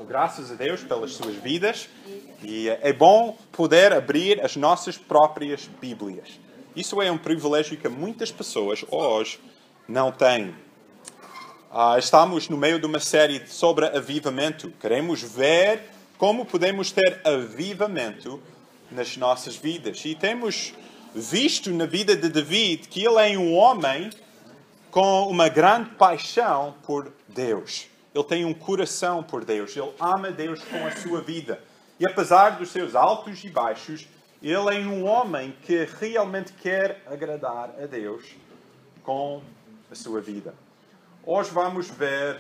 Graças a Deus pelas suas vidas e é bom poder abrir as nossas próprias Bíblias. Isso é um privilégio que muitas pessoas hoje não têm. Estamos no meio de uma série sobre avivamento. Queremos ver como podemos ter avivamento nas nossas vidas. E temos visto na vida de David que ele é um homem com uma grande paixão por Deus. Ele tem um coração por Deus. Ele ama Deus com a sua vida. E apesar dos seus altos e baixos, ele é um homem que realmente quer agradar a Deus com a sua vida. Hoje vamos ver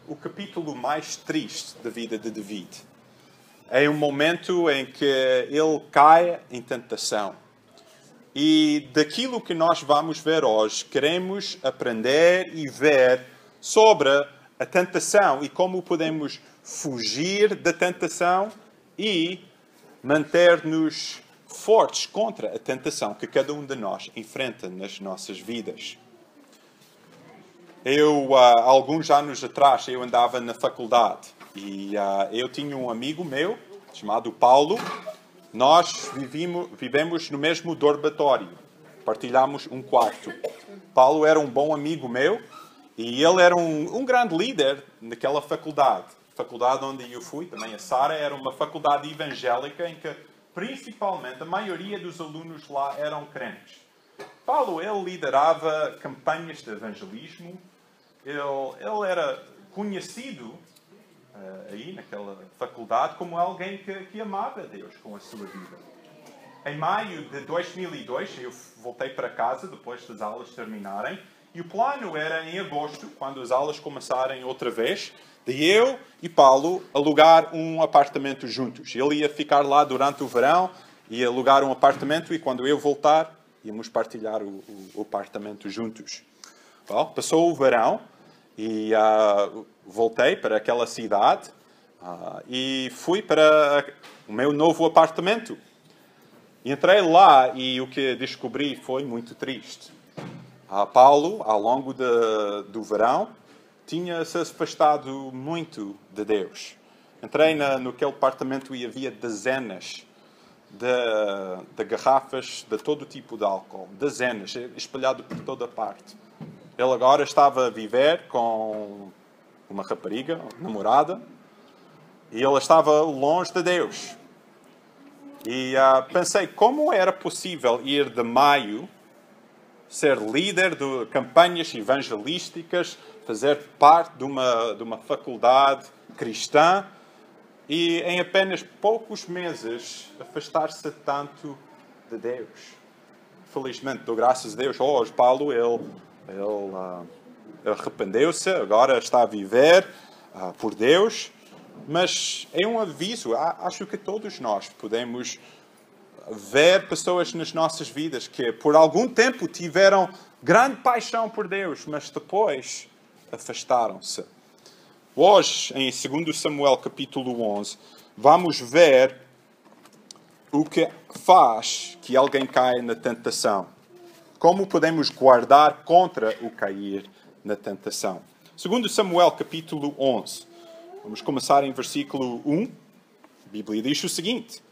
o capítulo mais triste da vida de David. É um momento em que ele cai em tentação. E daquilo que nós vamos ver hoje, queremos aprender e ver sobre a tentação e como podemos fugir da tentação e manter-nos fortes contra a tentação que cada um de nós enfrenta nas nossas vidas. Alguns anos atrás, eu andava na faculdade e eu tinha um amigo meu, chamado Paulo. Nós vivemos no mesmo dormitório, partilhamos um quarto. Paulo era um bom amigo meu e ele era um grande líder naquela faculdade. A faculdade onde eu fui, também a Sara, era uma faculdade evangélica em que, principalmente, a maioria dos alunos lá eram crentes. Paulo, ele liderava campanhas de evangelismo. Ele era conhecido aí naquela faculdade como alguém que amava Deus com a sua vida. Em maio de 2002, eu voltei para casa depois das aulas terminarem. E o plano era, em agosto, quando as aulas começarem outra vez, de eu e Paulo alugar um apartamento juntos. Ele ia ficar lá durante o verão, ia alugar um apartamento e quando eu voltar, íamos partilhar o apartamento juntos. Bom, passou o verão e voltei para aquela cidade e fui para o meu novo apartamento. Entrei lá e o que descobri foi muito triste. Paulo, ao longo do verão, tinha se afastado muito de Deus. Entrei naquele apartamento e havia dezenas de garrafas de todo tipo de álcool. Dezenas, espalhado por toda parte. Ele agora estava a viver com uma rapariga, namorada, e ele estava longe de Deus. E pensei, como era possível ir de maio, ser líder de campanhas evangelísticas, fazer parte de uma faculdade cristã e em apenas poucos meses afastar-se tanto de Deus. Felizmente, dou graças a Deus, hoje Paulo, ele arrependeu-se, agora está a viver por Deus, mas é um aviso, acho que todos nós podemos ver pessoas nas nossas vidas que por algum tempo tiveram grande paixão por Deus, mas depois afastaram-se. Hoje, em 2 Samuel capítulo 11, vamos ver o que faz que alguém caia na tentação. Como podemos guardar contra o cair na tentação. 2 Samuel capítulo 11. Vamos começar em versículo 1. A Bíblia diz o seguinte: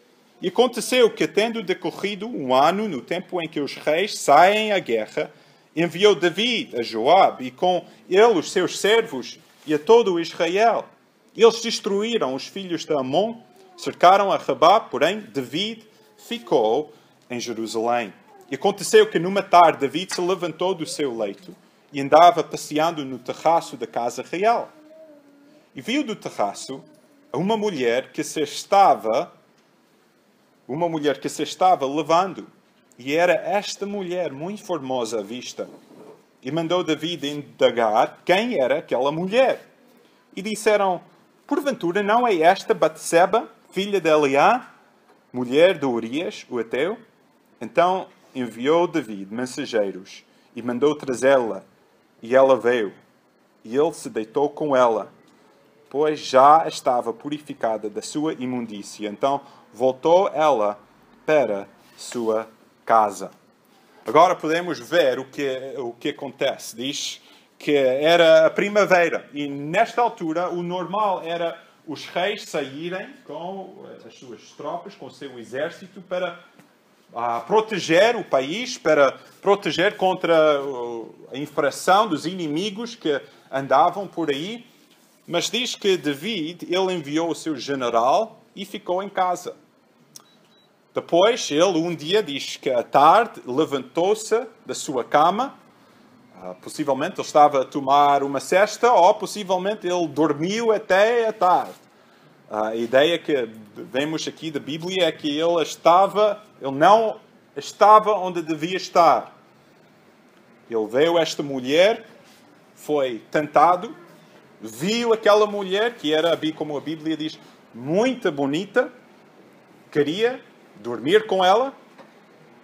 E aconteceu que, tendo decorrido um ano, no tempo em que os reis saem à guerra, enviou David a Joabe e com ele os seus servos e a todo o Israel. Eles destruíram os filhos de Amon, cercaram a Rabá, porém David ficou em Jerusalém. E aconteceu que numa tarde David se levantou do seu leito e andava passeando no terraço da casa real. E viu do terraço uma mulher que se estava levando. E era esta mulher muito formosa à vista. E mandou David indagar quem era aquela mulher. E disseram: Porventura não é esta Batseba, filha de Eliá, mulher de Urias, o Heteu? Então enviou David mensageiros e mandou trazê-la. E ela veio. E ele se deitou com ela, pois já estava purificada da sua imundícia. Então voltou ela para sua casa. Agora podemos ver o que acontece. Diz que era a primavera e nesta altura o normal era os reis saírem com as suas tropas, com o seu exército, para proteger o país, para proteger contra a infração dos inimigos que andavam por aí. Mas diz que David, ele enviou o seu general e ficou em casa. Depois, ele um dia, diz que à tarde, levantou-se da sua cama. Possivelmente ele estava a tomar uma siesta, ou possivelmente ele dormiu até à tarde. A ideia que vemos aqui da Bíblia é que ele não estava onde devia estar. Ele veio esta mulher, foi tentado, viu aquela mulher, que era, como a Bíblia diz, muito bonita, queria dormir com ela,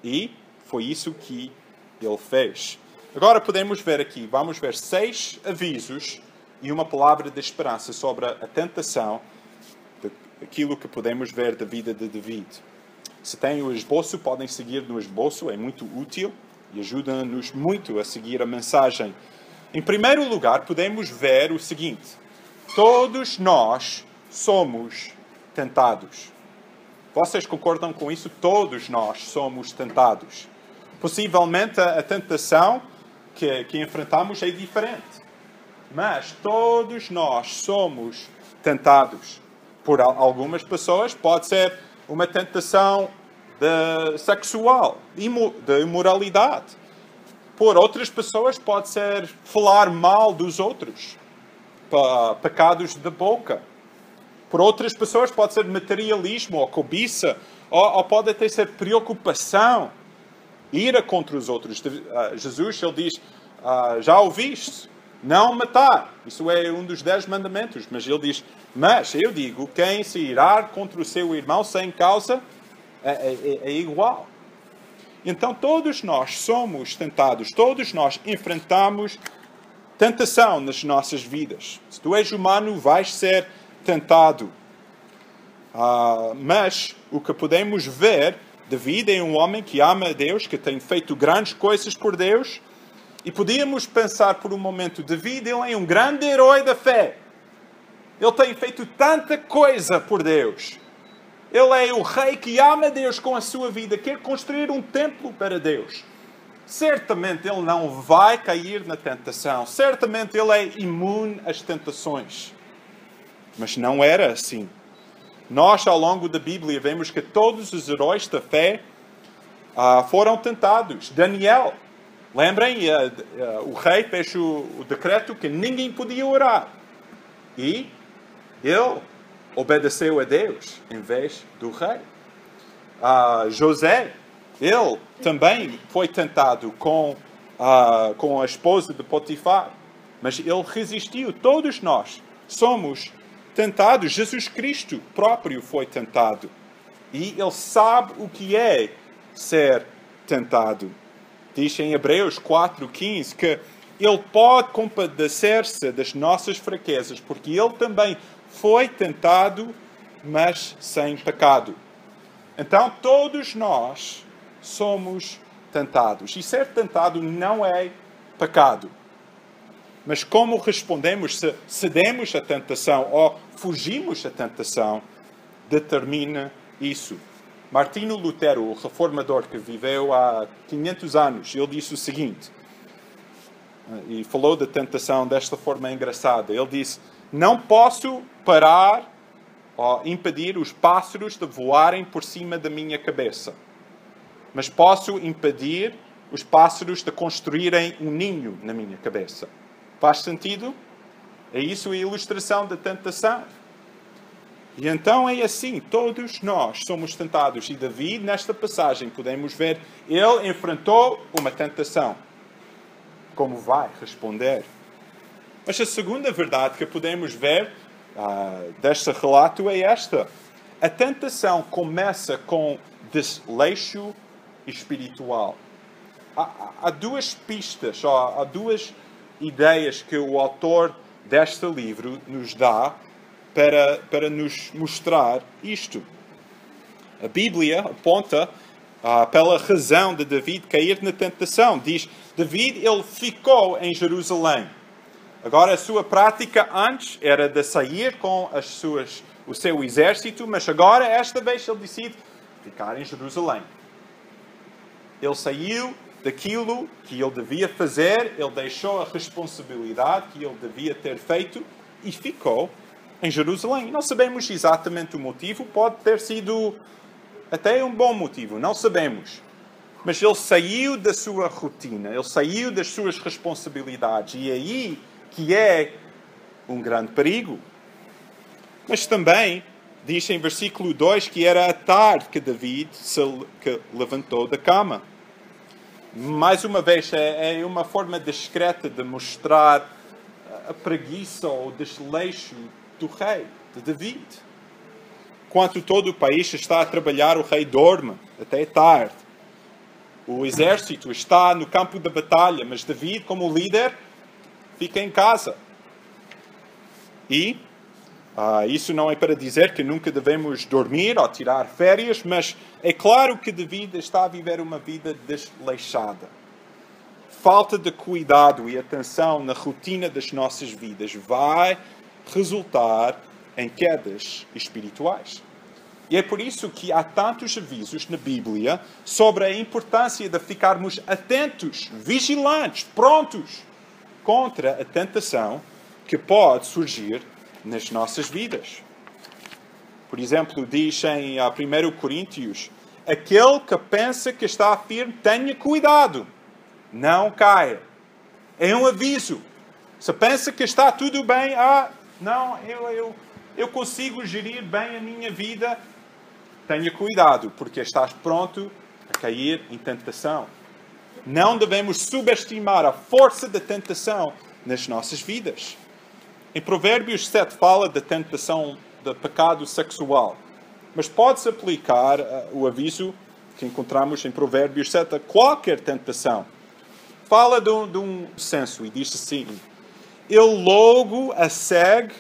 e foi isso que ele fez. Agora podemos ver aqui, vamos ver 6 avisos e uma palavra de esperança sobre a tentação, aquilo que podemos ver da vida de David. Se têm o esboço, podem seguir no esboço, é muito útil e ajuda-nos muito a seguir a mensagem. Em primeiro lugar, podemos ver o seguinte: todos nós somos tentados. Vocês concordam com isso? Todos nós somos tentados. Possivelmente a tentação que enfrentamos é diferente, mas todos nós somos tentados. Por algumas pessoas pode ser uma tentação sexual, de imoralidade. Por outras pessoas pode ser falar mal dos outros, pecados da boca. Por outras pessoas pode ser materialismo ou cobiça, ou pode até ser preocupação, ira contra os outros. Jesus, ele diz, já ouviste, não matar. Isso é um dos 10 mandamentos. Mas ele diz, mas eu digo, quem se irar contra o seu irmão sem causa é igual. Então todos nós somos tentados, todos nós enfrentamos tentação nas nossas vidas. Se tu és humano, vais ser tentado. Mas o que podemos ver, David é um homem que ama a Deus, que tem feito grandes coisas por Deus. E podíamos pensar por um momento, David, ele é um grande herói da fé. Ele tem feito tanta coisa por Deus. Ele é o rei que ama a Deus com a sua vida, quer construir um templo para Deus. Certamente ele não vai cair na tentação. Certamente ele é imune às tentações. Mas não era assim. Nós, ao longo da Bíblia, vemos que todos os heróis da fé foram tentados. Daniel, lembrem, o rei fez o decreto que ninguém podia orar. E ele obedeceu a Deus em vez do rei. José, ele também foi tentado com a esposa de Potifar. Mas ele resistiu. Todos nós somos tentados. Jesus Cristo próprio foi tentado. E ele sabe o que é ser tentado. Diz em Hebreus 4:15 que ele pode compadecer-se das nossas fraquezas, porque ele também foi tentado, mas sem pecado. Então todos nós somos tentados. E ser tentado não é pecado. Mas como respondemos, se cedemos à tentação ou fugimos à tentação, determina isso. Martinho Lutero, o reformador que viveu há 500 anos, ele disse o seguinte, e falou da tentação desta forma engraçada. Ele disse, não posso parar ou impedir os pássaros de voarem por cima da minha cabeça, mas posso impedir os pássaros de construírem um ninho na minha cabeça. Faz sentido? É isso a ilustração da tentação. E então é assim, todos nós somos tentados. E David, nesta passagem, podemos ver, ele enfrentou uma tentação. Como vai responder? Mas a segunda verdade que podemos ver deste relato é esta. A tentação começa com desleixo espiritual. Há duas pistas, há duas ideias que o autor deste livro nos dá para nos mostrar isto. A Bíblia aponta pela razão de David cair na tentação. Diz, David, ele ficou em Jerusalém. Agora, a sua prática antes era de sair com o seu exército, mas agora, esta vez, ele decide ficar em Jerusalém. Ele saiu daquilo que ele devia fazer, ele deixou a responsabilidade que ele devia ter feito e ficou em Jerusalém. Não sabemos exatamente o motivo, pode ter sido até um bom motivo, não sabemos. Mas ele saiu da sua rotina, ele saiu das suas responsabilidades e aí que é um grande perigo. Mas também diz em versículo 2 que era à tarde que David se levantou da cama. Mais uma vez, é uma forma discreta de mostrar a preguiça ou o desleixo do rei, de David. Enquanto todo o país está a trabalhar, o rei dorme até tarde. O exército está no campo da batalha, mas David, como líder, fica em casa. E isso não é para dizer que nunca devemos dormir ou tirar férias, mas é claro que David está a viver uma vida desleixada. Falta de cuidado e atenção na rotina das nossas vidas vai resultar em quedas espirituais. E é por isso que há tantos avisos na Bíblia sobre a importância de ficarmos atentos, vigilantes, prontos contra a tentação que pode surgir nas nossas vidas. Por exemplo, diz em 1 Coríntios, aquele que pensa que está firme, tenha cuidado, não caia. É um aviso. Se pensa que está tudo bem, não, eu consigo gerir bem a minha vida, tenha cuidado, porque estás pronto a cair em tentação. Não devemos subestimar a força da tentação nas nossas vidas. Em Provérbios 7 fala da tentação do pecado sexual. Mas pode-se aplicar o aviso que encontramos em Provérbios 7 a qualquer tentação. Fala de um senso e diz assim: ele logo a segue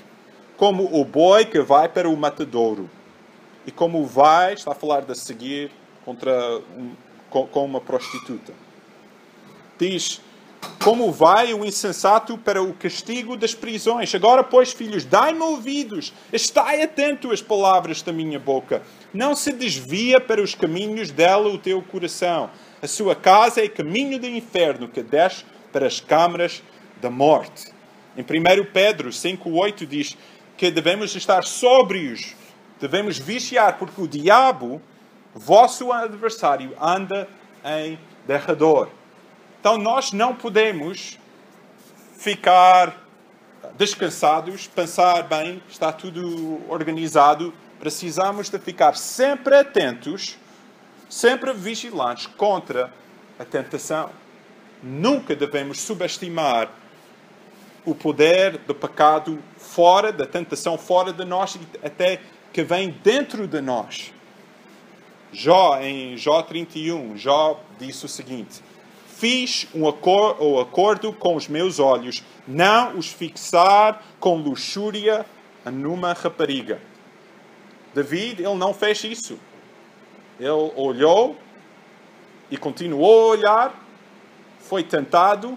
como o boi que vai para o matadouro. E como vai, está a falar de seguir com uma prostituta. Diz: como vai o insensato para o castigo das prisões. Agora, pois, filhos, dai-me ouvidos. Estai atento às palavras da minha boca. Não se desvia para os caminhos dela o teu coração. A sua casa é caminho do inferno, que desce para as câmaras da morte. Em 1 Pedro 5,8 diz que devemos estar sóbrios. Devemos vigiar, porque o diabo, vosso adversário, anda em derredor. Então, nós não podemos ficar descansados, pensar bem, está tudo organizado. Precisamos de ficar sempre atentos, sempre vigilantes contra a tentação. Nunca devemos subestimar o poder do pecado fora, da tentação fora de nós, até que vem dentro de nós. Em Jó 31, Jó disse o seguinte: fiz um acordo com os meus olhos, não os fixar com luxúria numa rapariga. David, ele não fez isso. Ele olhou e continuou a olhar, foi tentado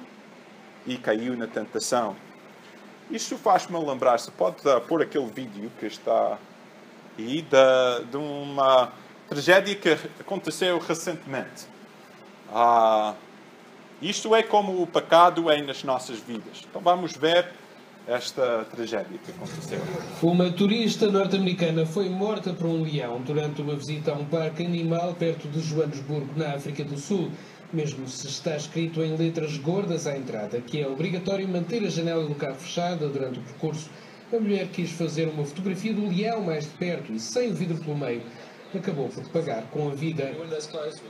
e caiu na tentação. Isto faz-me lembrar, se pode pôr aquele vídeo que está aí, de uma tragédia que aconteceu recentemente. Isto é como o pecado é nas nossas vidas. Então vamos ver esta tragédia que aconteceu. Uma turista norte-americana foi morta por um leão durante uma visita a um parque animal perto de Joanesburgo, na África do Sul. Mesmo se está escrito em letras gordas à entrada que é obrigatório manter a janela do carro fechada durante o percurso, a mulher quis fazer uma fotografia do leão mais de perto e sem o vidro pelo meio. Acabou por pagar com a vida.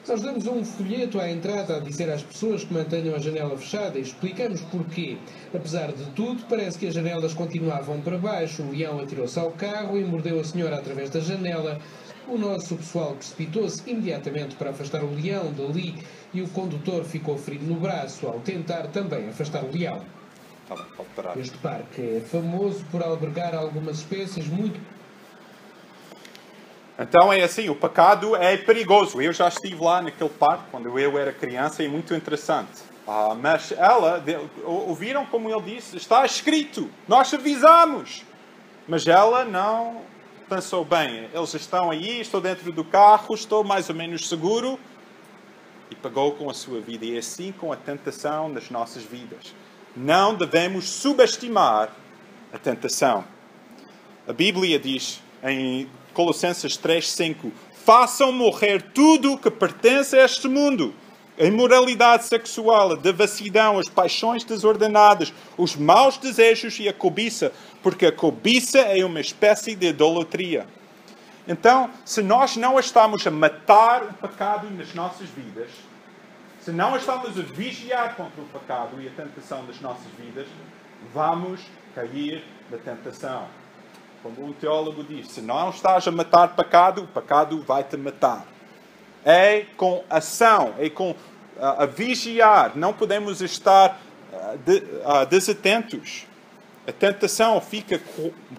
Nós damos um folheto à entrada a dizer às pessoas que mantenham a janela fechada e explicamos porquê. Apesar de tudo, parece que as janelas continuavam para baixo. O leão atirou-se ao carro e mordeu a senhora através da janela. O nosso pessoal precipitou-se imediatamente para afastar o leão dali e o condutor ficou ferido no braço ao tentar também afastar o leão. Este parque é famoso por albergar algumas espécies muito... Então é assim, o pecado é perigoso. Eu já estive lá naquele parque quando eu era criança e é muito interessante. Mas ouviram como ele disse, está escrito, nós avisamos. Mas ela não pensou bem, eles estão aí, estou dentro do carro, estou mais ou menos seguro. E pagou com a sua vida. E assim com a tentação nas nossas vidas. Não devemos subestimar a tentação. A Bíblia diz em Colossenses 3:5: façam morrer tudo o que pertence a este mundo. A imoralidade sexual, a devassidão, as paixões desordenadas, os maus desejos e a cobiça, porque a cobiça é uma espécie de idolatria. Então, se nós não estamos a matar o pecado nas nossas vidas, se não estamos a vigiar contra o pecado e a tentação das nossas vidas, vamos cair na tentação. Como um teólogo diz, se não estás a matar pecado, o pecado vai te matar. É com ação, é com a vigiar. Não podemos estar desatentos. A tentação fica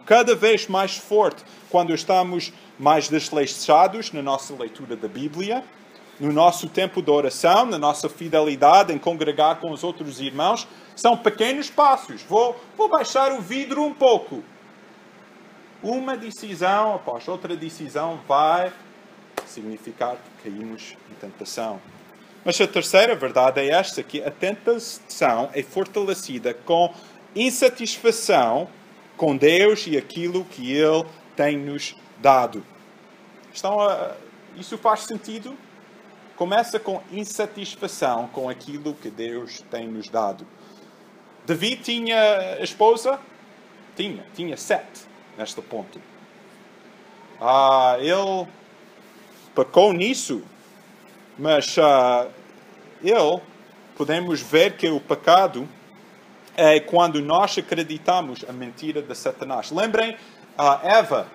cada vez mais forte quando estamos mais desleixados na nossa leitura da Bíblia, no nosso tempo de oração, na nossa fidelidade em congregar com os outros irmãos. São pequenos passos. Vou baixar o vidro um pouco. Uma decisão após outra decisão vai significar que caímos em tentação. Mas a terceira verdade é esta, que a tentação é fortalecida com insatisfação com Deus e aquilo que Ele tem nos dado. Isso faz sentido? Começa com insatisfação com aquilo que Deus tem nos dado. Davi tinha esposa? Tinha 7 neste ponto. Ele pecou nisso, mas podemos ver que o pecado é quando nós acreditamos a mentira de Satanás. Lembrem, Eva,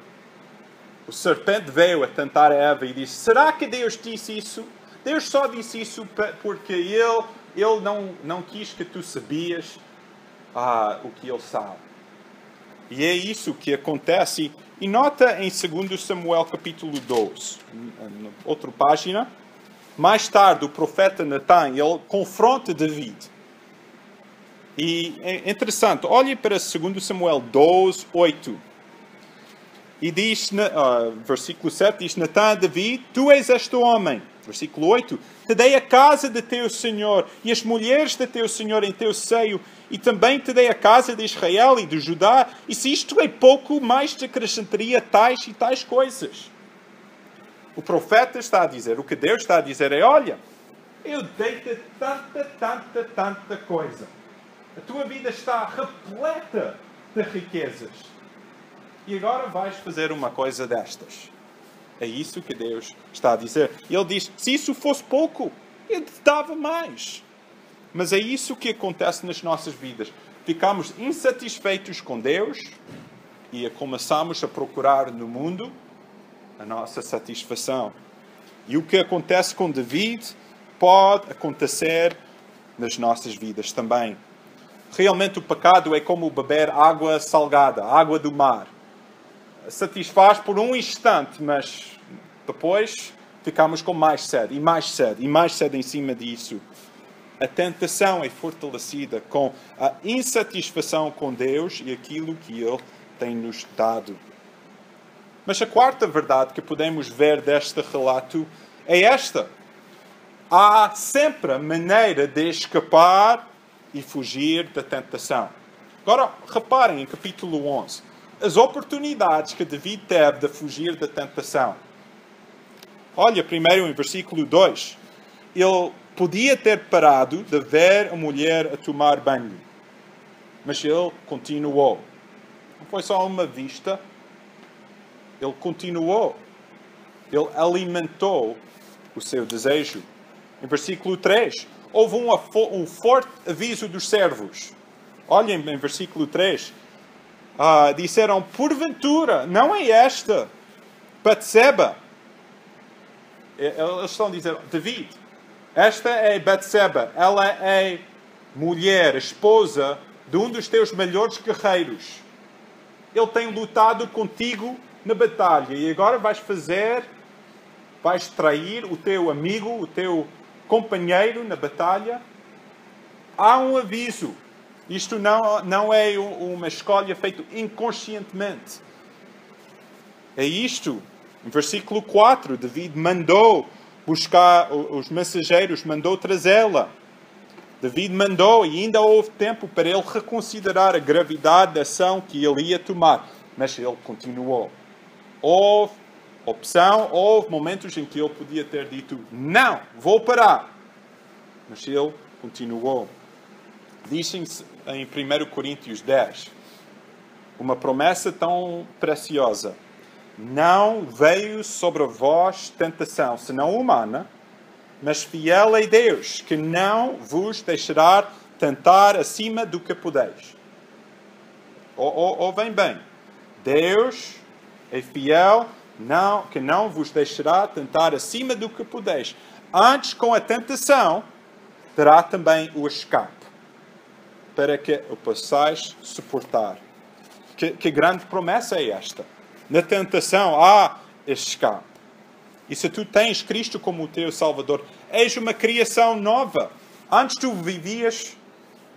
o serpente veio a tentar a Eva e disse: será que Deus disse isso? Deus só disse isso porque Ele não quis que tu sabias o que Ele sabe. E é isso que acontece. E nota em 2 Samuel capítulo 12, na outra página, mais tarde o profeta Natan, ele confronta David. E é interessante, olhe para 2 Samuel 12, 8. E diz, versículo 7, diz: Natan a David, tu és este homem. Versículo 8, te dei a casa de teu Senhor e as mulheres de teu Senhor em teu seio, e também te dei a casa de Israel e de Judá, e se isto é pouco, mais te acrescentaria tais e tais coisas. O profeta está a dizer, o que Deus está a dizer é: olha, eu dei-te tanta coisa. A tua vida está repleta de riquezas. E agora vais fazer uma coisa destas. É isso que Deus está a dizer. Ele diz: se isso fosse pouco, eu te dava mais. Mas é isso que acontece nas nossas vidas. Ficamos insatisfeitos com Deus e começamos a procurar no mundo a nossa satisfação. E o que acontece com David pode acontecer nas nossas vidas também. Realmente o pecado é como beber água salgada, água do mar. Satisfaz por um instante, mas depois ficamos com mais sede, e mais sede, e mais sede em cima disso. A tentação é fortalecida com a insatisfação com Deus e aquilo que Ele tem nos dado. Mas a quarta verdade que podemos ver deste relato é esta: há sempre maneira de escapar e fugir da tentação. Agora, reparem em capítulo 11. As oportunidades que David teve de fugir da tentação. Olha, primeiro em versículo 2. Ele podia ter parado de ver a mulher a tomar banho. Mas ele continuou. Não foi só uma vista. Ele continuou. Ele alimentou o seu desejo. Em versículo 3, houve um forte aviso dos servos. Olhem em versículo 3. Disseram: porventura, não é esta Batseba? Eles estão a dizer: David, esta é Batseba. Ela é mulher, esposa de um dos teus melhores guerreiros. Ele tem lutado contigo na batalha. E agora vais trair o teu amigo, o teu companheiro na batalha. há um aviso. Isto não é uma escolha feita inconscientemente. É isto. Em versículo 4, David mandou buscar os mensageiros, mandou trazê-la. David mandou e ainda houve tempo para ele reconsiderar a gravidade da ação que ele ia tomar. Mas ele continuou. Houve opção, houve momentos em que ele podia ter dito, não, vou parar. Mas ele continuou. Dizem-se em 1 Coríntios 10, uma promessa tão preciosa. Não veio sobre vós tentação, senão humana, mas fiel é Deus, que não vos deixará tentar acima do que podeis. Ouvem bem. Deus é fiel, que não vos deixará tentar acima do que podeis. Antes, com a tentação, terá também o escape, para que o possais suportar. Que grande promessa é esta? Na tentação há escape. E se tu tens Cristo como o teu Salvador, és uma criação nova. Antes tu vivias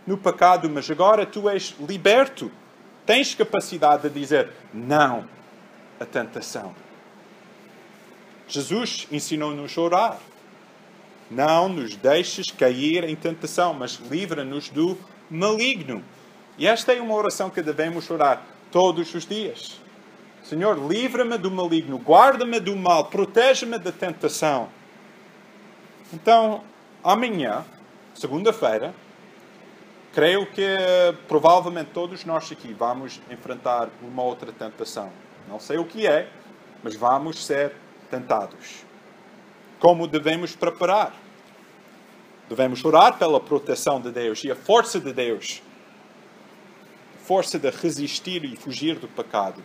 no pecado, mas agora tu és liberto. Tens capacidade de dizer não à tentação. Jesus ensinou-nos a orar. Não nos deixes cair em tentação, mas livra-nos do maligno. E esta é uma oração que devemos orar todos os dias. Senhor, livra-me do maligno, guarda-me do mal, protege-me da tentação. Então, amanhã, segunda-feira, creio que provavelmente todos nós aqui vamos enfrentar uma outra tentação. Não sei o que é, mas vamos ser tentados. Como devemos preparar? Devemos orar pela proteção de Deus e a força de Deus. A força de resistir e fugir do pecado.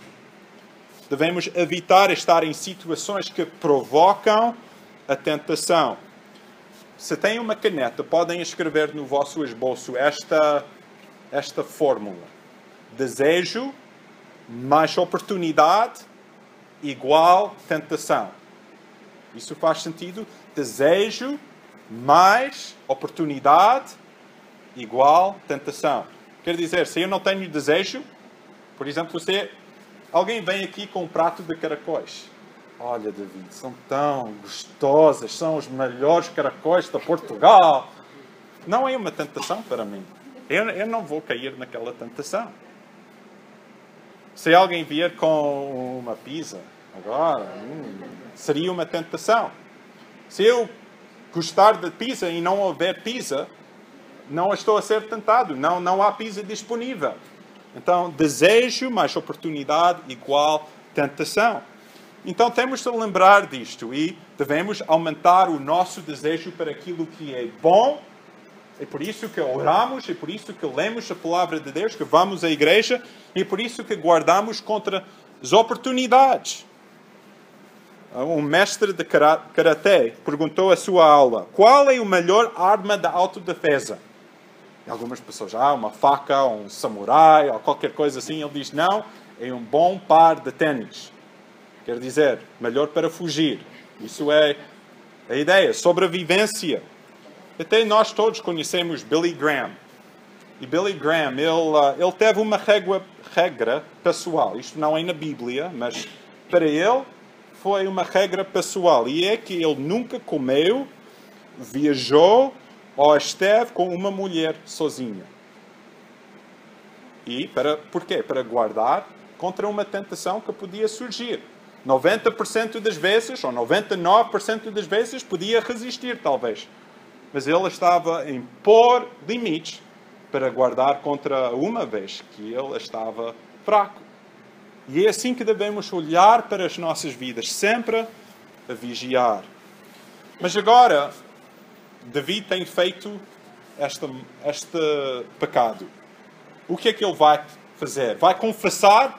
Devemos evitar estar em situações que provocam a tentação. Se têm uma caneta, podem escrever no vosso esboço esta fórmula. Desejo mais oportunidade igual tentação. Isso faz sentido? Desejo mais oportunidade igual tentação. Quer dizer, se eu não tenho desejo, por exemplo, alguém vem aqui com um prato de caracóis. Olha, David, são tão gostosas, são os melhores caracóis de Portugal. Não é uma tentação para mim. Eu não vou cair naquela tentação. Se alguém vier com uma pizza, agora, seria uma tentação. Se eu gostar de pizza e não houver pizza, não estou a ser tentado. Não há pizza disponível. Então, desejo mais oportunidade igual tentação. Então, temos de lembrar disto e devemos aumentar o nosso desejo para aquilo que é bom. É por isso que oramos, é por isso que lemos a palavra de Deus, que vamos à igreja, e é por isso que guardamos contra as oportunidades. Um mestre de karatê perguntou à sua aula: qual é a melhor arma da autodefesa? E algumas pessoas, uma faca, ou um samurai, ou qualquer coisa assim. Ele diz, não, é um bom par de ténis. Quer dizer, melhor para fugir. Isso é a ideia, sobrevivência. Até nós todos conhecemos Billy Graham. E Billy Graham, ele teve uma regra pessoal. Isto não é na Bíblia, mas para ele foi uma regra pessoal. E é que ele nunca comeu, viajou ou esteve com uma mulher sozinha. E por quê? Para guardar contra uma tentação que podia surgir. 90% das vezes, ou 99% das vezes, podia resistir, talvez. Mas ele estava a impor limites para guardar contra uma vez que ele estava fraco. E é assim que devemos olhar para as nossas vidas, sempre a vigiar. Mas agora, David tem feito este pecado. O que é que ele vai fazer? Vai confessar?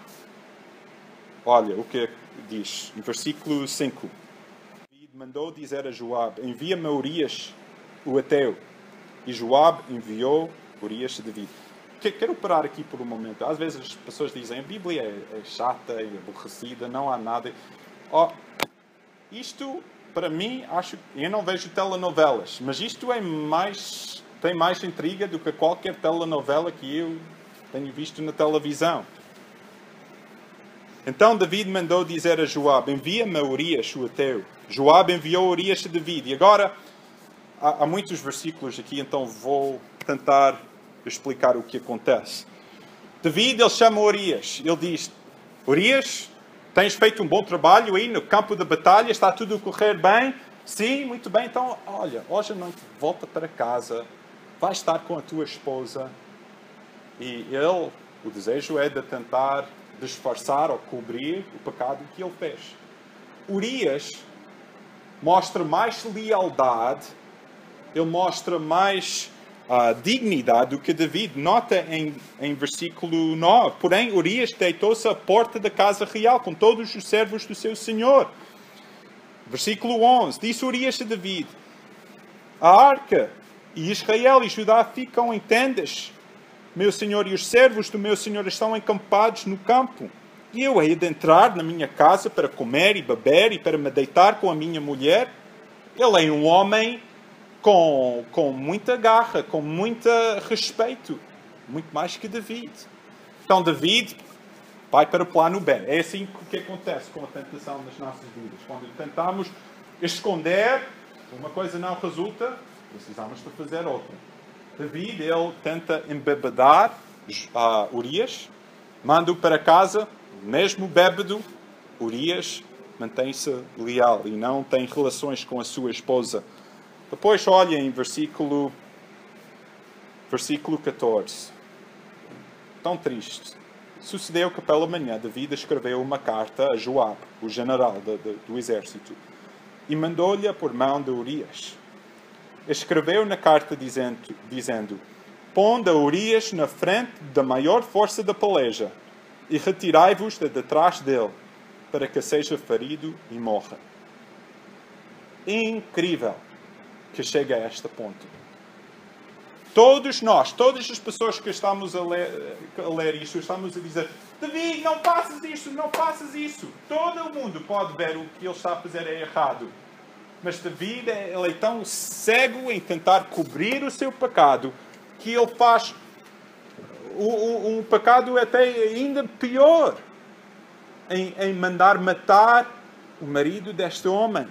Olha o que diz em versículo 5. David mandou dizer a Joabe, envia-me Urias, o Eteu. E Joabe enviou Urias a David. Quero parar aqui por um momento. Às vezes as pessoas dizem, a Bíblia é chata, é aborrecida, não há nada. Isto, para mim, eu não vejo telenovelas, mas isto é mais tem mais intriga do que qualquer telenovela que eu tenho visto na televisão. Então David mandou dizer a Joabe: envia-me a Urias, o Heteu. Joabe enviou Urias a David. E agora, há muitos versículos aqui, então vou tentar explicar o que acontece. David, ele chama Urias. Ele diz: Urias, tens feito um bom trabalho aí no campo de batalha? Está tudo a correr bem? Sim, muito bem. Então, olha, hoje à noite volta para casa. Vai estar com a tua esposa. E o desejo é de tentar disfarçar ou cobrir o pecado que ele fez. Urias mostra mais lealdade, ele mostra mais dignidade do que David. Nota em versículo 9. Porém, Urias deitou-se à porta da casa real com todos os servos do seu senhor. Versículo 11. Disse Urias a David: a arca e Israel e Judá ficam em tendas. Meu senhor e os servos do meu senhor estão acampados no campo. E eu hei de entrar na minha casa para comer e beber e para me deitar com a minha mulher. Ele é um homem com muita garra, com muito respeito. Muito mais que David. Então David vai para o plano B. É assim que acontece com a tentação nas nossas vidas. Quando tentamos esconder, uma coisa não resulta, precisamos de fazer outra. David, ele tenta embebedar Urias, manda-o para casa, mesmo bêbado. Urias mantém-se leal e não tem relações com a sua esposa. Depois olha em versículo 14. Tão triste. Sucedeu que pela manhã David escreveu uma carta a Joabe, o general do exército, e mandou-lhe por mão de Urias. Escreveu na carta dizendo: ponde a Urias na frente da maior força da peleja e retirai-vos de detrás dele, para que seja ferido e morra. Incrível que chegue a este ponto. Todos nós, todas as pessoas que estamos a ler isto, estamos a dizer: David, não faças isto, não faças isso. Todo o mundo pode ver o que ele está a fazer é errado. Mas David, ele é tão cego em tentar cobrir o seu pecado, que ele faz um pecado até ainda pior, em mandar matar o marido deste homem.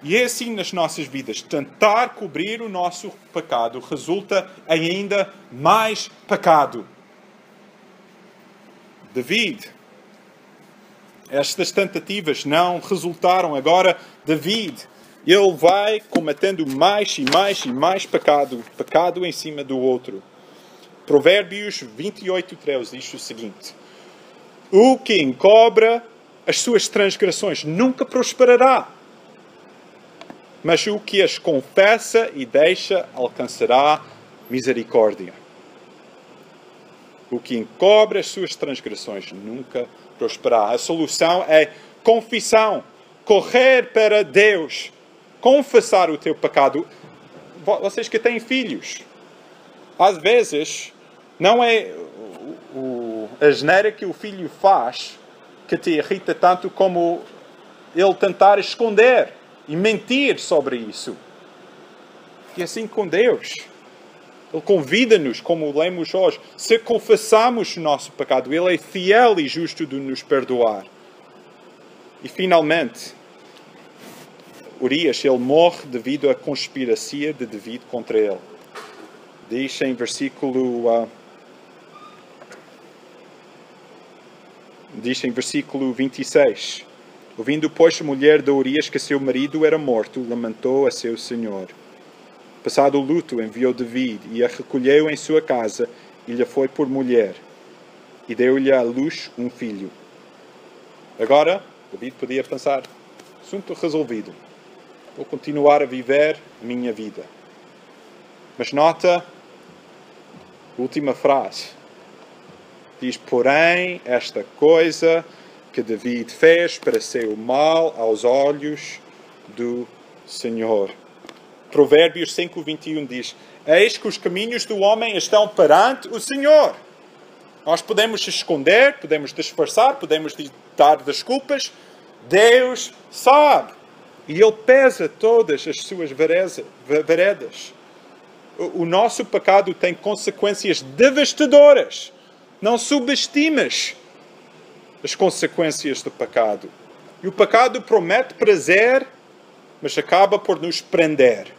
E é assim nas nossas vidas. Tentar cobrir o nosso pecado resulta em ainda mais pecado. David, estas tentativas não resultaram. Agora, David, ele vai cometendo mais e mais e mais pecado em cima do outro. Provérbios 28:13 diz o seguinte: o que encobre as suas transgressões nunca prosperará, mas o que as confessa e deixa alcançará misericórdia. O que encobre as suas transgressões nunca prosperará. A solução é confissão, correr para Deus, confessar o teu pecado. Vocês que têm filhos, às vezes não é a asneira que o filho faz que te irrita tanto como ele tentar esconder e mentir sobre isso. E assim com Deus. Ele convida-nos, como lemos hoje, se confessamos o nosso pecado, Ele é fiel e justo de nos perdoar. E finalmente, Urias, ele morre devido à conspiracia de David contra ele. Diz em versículo 26. Ouvindo, pois, a mulher de Urias que seu marido era morto, lamentou a seu senhor. Passado o luto, enviou David e a recolheu em sua casa e lhe foi por mulher. E deu-lhe à luz um filho. Agora, David podia pensar: assunto resolvido. Vou continuar a viver a minha vida. Mas nota a última frase. Diz: porém, esta coisa que David fez pareceu mal aos olhos do Senhor. Provérbios 5:21 diz: eis que os caminhos do homem estão perante o Senhor. Nós podemos esconder, podemos disfarçar, podemos dar desculpas. Deus sabe. E Ele pesa todas as suas veredas. O nosso pecado tem consequências devastadoras. Não subestimes as consequências do pecado. E o pecado promete prazer, mas acaba por nos prender.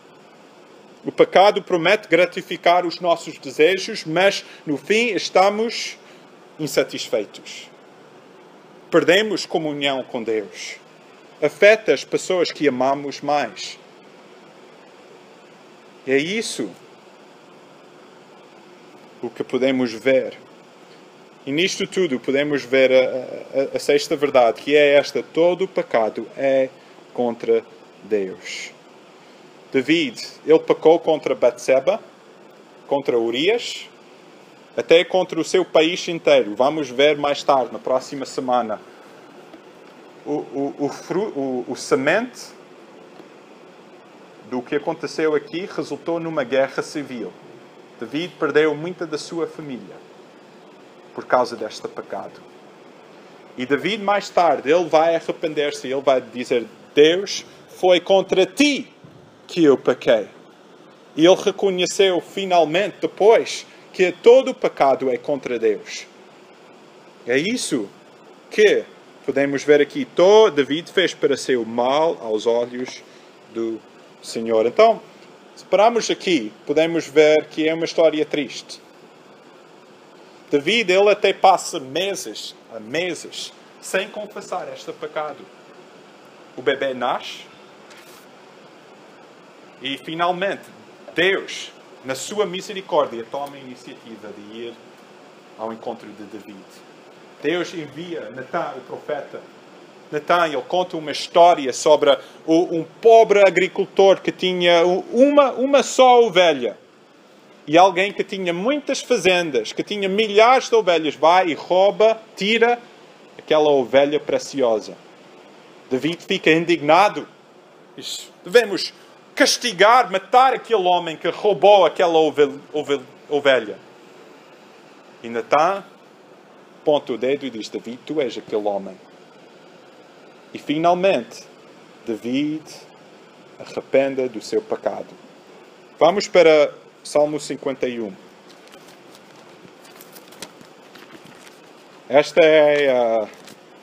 O pecado promete gratificar os nossos desejos, mas no fim estamos insatisfeitos. Perdemos comunhão com Deus. Afeta as pessoas que amamos mais. E é isso o que podemos ver. E nisto tudo podemos ver a sexta verdade, que é esta: todo o pecado é contra Deus. David, ele pecou contra Batseba, contra Urias, até contra o seu país inteiro. Vamos ver mais tarde, na próxima semana. O semente do que aconteceu aqui resultou numa guerra civil. David perdeu muita da sua família por causa deste pecado. E David, mais tarde, ele vai arrepender-se. Ele vai dizer: Deus, foi contra ti que eu pequei. E ele reconheceu finalmente, depois, que todo o pecado é contra Deus. É isso que podemos ver aqui. David fez para ser o mal aos olhos do Senhor. Então, se pararmos aqui, podemos ver que é uma história triste. David, ele até passa meses sem confessar este pecado. O bebê nasce e finalmente Deus, na sua misericórdia, toma a iniciativa de ir ao encontro de David. Deus envia Natã, o profeta. Natã, ele conta uma história sobre um pobre agricultor que tinha uma só ovelha. E alguém que tinha muitas fazendas, que tinha milhares de ovelhas, vai e rouba, tira aquela ovelha preciosa. David fica indignado. Diz: devemos castigar, matar aquele homem que roubou aquela ovelha. E Natã aponta o dedo e diz: David, tu és aquele homem. E finalmente, David arrepende do seu pecado. Vamos para Salmo 51. Esta é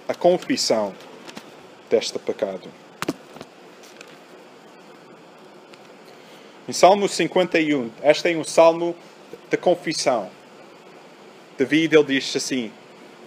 a confissão deste pecado. Em Salmo 51, este é um salmo de confissão. David, ele diz assim: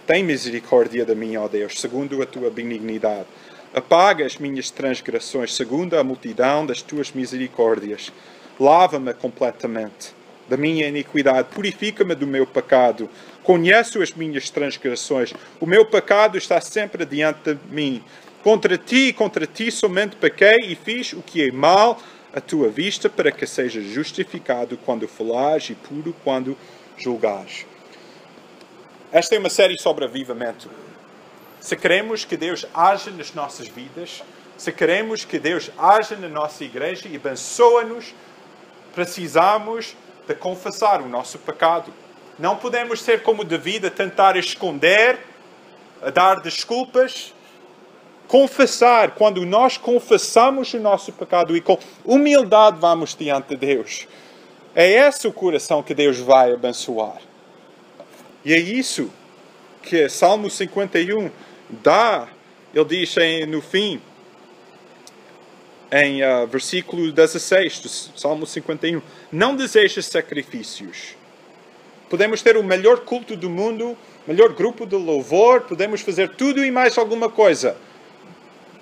tem misericórdia de mim, ó Deus, segundo a tua benignidade. Apaga as minhas transgressões, segundo a multidão das tuas misericórdias. Lava-me completamente da minha iniquidade, purifica-me do meu pecado. Conheço as minhas transgressões. O meu pecado está sempre diante de mim. Contra ti somente pequei e fiz o que é mal à tua vista, para que seja justificado quando falares e puro quando julgares. Esta é uma série sobre avivamento. Se queremos que Deus haja nas nossas vidas, se queremos que Deus haja na nossa igreja e abençoa-nos, precisamos de confessar o nosso pecado. Não podemos ser como David, a tentar esconder, a dar desculpas. Confessar, quando nós confessamos o nosso pecado e com humildade vamos diante de Deus, é esse o coração que Deus vai abençoar. E é isso que Salmo 51 dá. Ele diz no fim, em versículo 16 do Salmo 51, não desejas sacrifícios. Podemos ter o melhor culto do mundo, o melhor grupo de louvor, podemos fazer tudo e mais alguma coisa.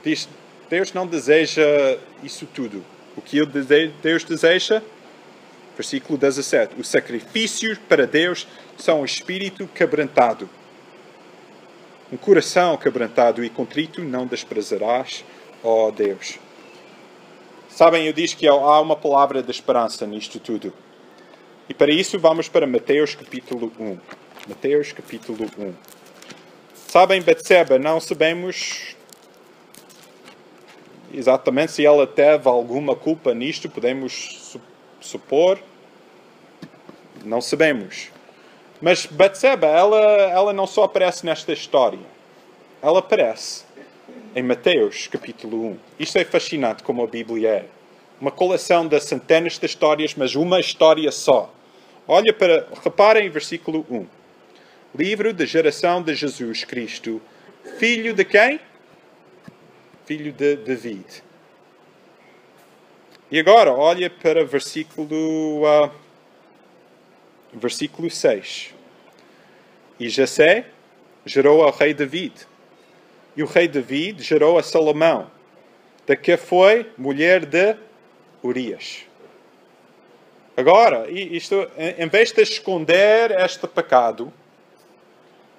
Diz, Deus não deseja isso tudo. O que Deus deseja? Versículo 17. Os sacrifícios para Deus são um espírito quebrantado. Um coração quebrantado e contrito não desprezarás, ó Deus. Sabem, eu disse que há uma palavra de esperança nisto tudo. E para isso vamos para Mateus capítulo 1. Mateus capítulo 1. Sabem, Batseba, não sabemos exatamente se ela teve alguma culpa nisto, podemos supor. Não sabemos. Mas Batseba, ela não só aparece nesta história. Ela aparece em Mateus capítulo 1. Isto é fascinante como a Bíblia é. uma coleção de centenas de histórias, mas uma história só. Reparem em versículo 1. Livro da geração de Jesus Cristo. Filho de quem? Filho de David. E agora, olha para versículo 6. E Jessé gerou ao rei David. E o rei David gerou a Salomão, da que foi mulher de Urias. Agora, isto, em vez de esconder este pecado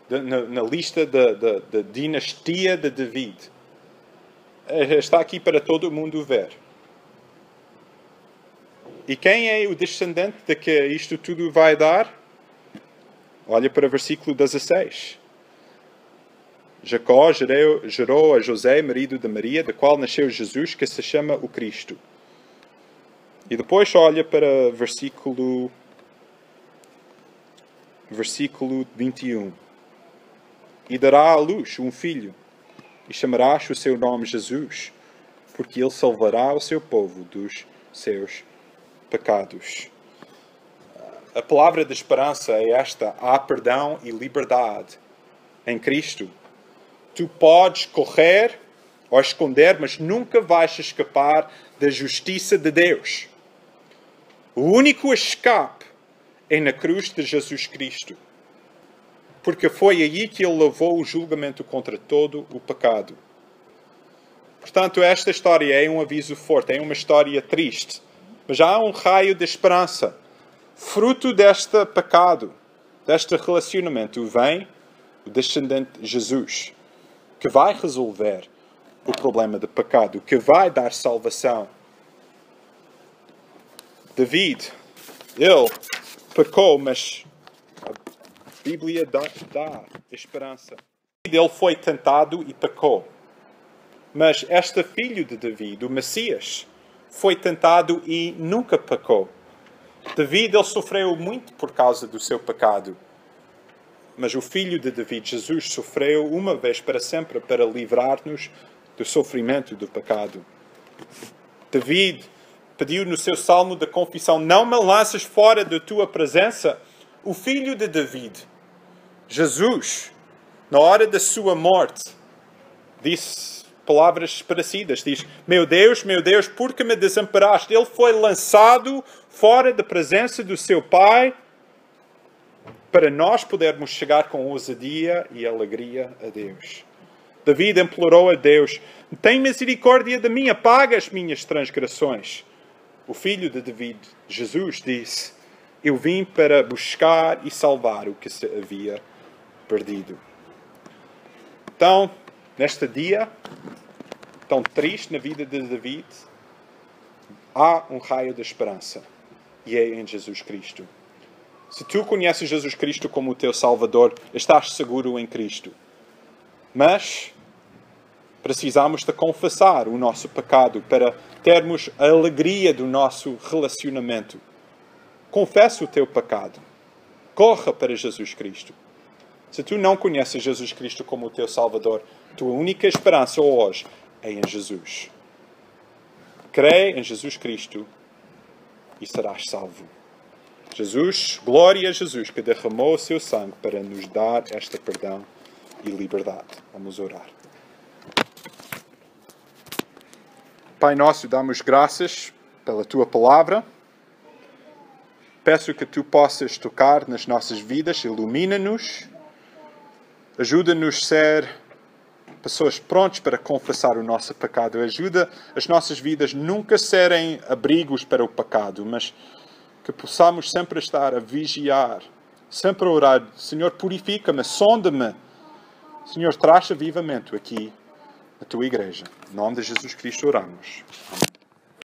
na lista da dinastia de David, está aqui para todo mundo ver. E quem é o descendente de que isto tudo vai dar? Olha para o versículo 16. Jacó gerou a José, marido de Maria, da qual nasceu Jesus, que se chama o Cristo. E depois olha para versículo 21. E dará à luz um filho, e chamarás o seu nome Jesus, porque ele salvará o seu povo dos seus pecados. A palavra de esperança é esta: há perdão e liberdade em Cristo. Tu podes correr ou esconder, mas nunca vais escapar da justiça de Deus. O único escape é na cruz de Jesus Cristo, porque foi aí que ele levou o julgamento contra todo o pecado. Portanto, esta história é um aviso forte, é uma história triste, mas há um raio de esperança. Fruto deste pecado, deste relacionamento, vem o descendente Jesus, que vai resolver o problema do pecado, que vai dar salvação. David, ele pecou, mas a Bíblia dá esperança. Ele foi tentado e pecou. Mas este filho de David, o Messias, foi tentado e nunca pecou. David, ele sofreu muito por causa do seu pecado. Mas o filho de David, Jesus, sofreu uma vez para sempre para livrar-nos do sofrimento do pecado. David pediu no seu salmo de confissão: não me lances fora da tua presença. O filho de David, Jesus, na hora da sua morte, disse palavras parecidas. Diz: meu Deus, por que me desamparaste? Ele foi lançado fora da presença do seu Pai para nós podermos chegar com ousadia e alegria a Deus. David implorou a Deus: tem misericórdia de mim, apaga as minhas transgressões. O filho de David, Jesus, disse: eu vim para buscar e salvar o que se havia perdido. Então, neste dia tão triste na vida de David, há um raio de esperança, e é em Jesus Cristo. Se tu conheces Jesus Cristo como o teu Salvador, estás seguro em Cristo. Mas precisamos de confessar o nosso pecado para termos a alegria do nosso relacionamento. Confessa o teu pecado. Corra para Jesus Cristo. Se tu não conheces Jesus Cristo como o teu Salvador, tua única esperança hoje é em Jesus. Crê em Jesus Cristo e serás salvo. Jesus, glória a Jesus, que derramou o seu sangue para nos dar este perdão e liberdade. Vamos orar. Pai nosso, damos graças pela tua palavra. Peço que tu possas tocar nas nossas vidas, ilumina-nos, ajuda-nos a ser pessoas prontas para confessar o nosso pecado. Ajuda as nossas vidas nunca serem abrigos para o pecado, mas que possamos sempre estar a vigiar, sempre a orar: Senhor, purifica-me, sonda-me. Senhor, traz avivamento aqui na tua igreja. Em nome de Jesus Cristo oramos. Amém.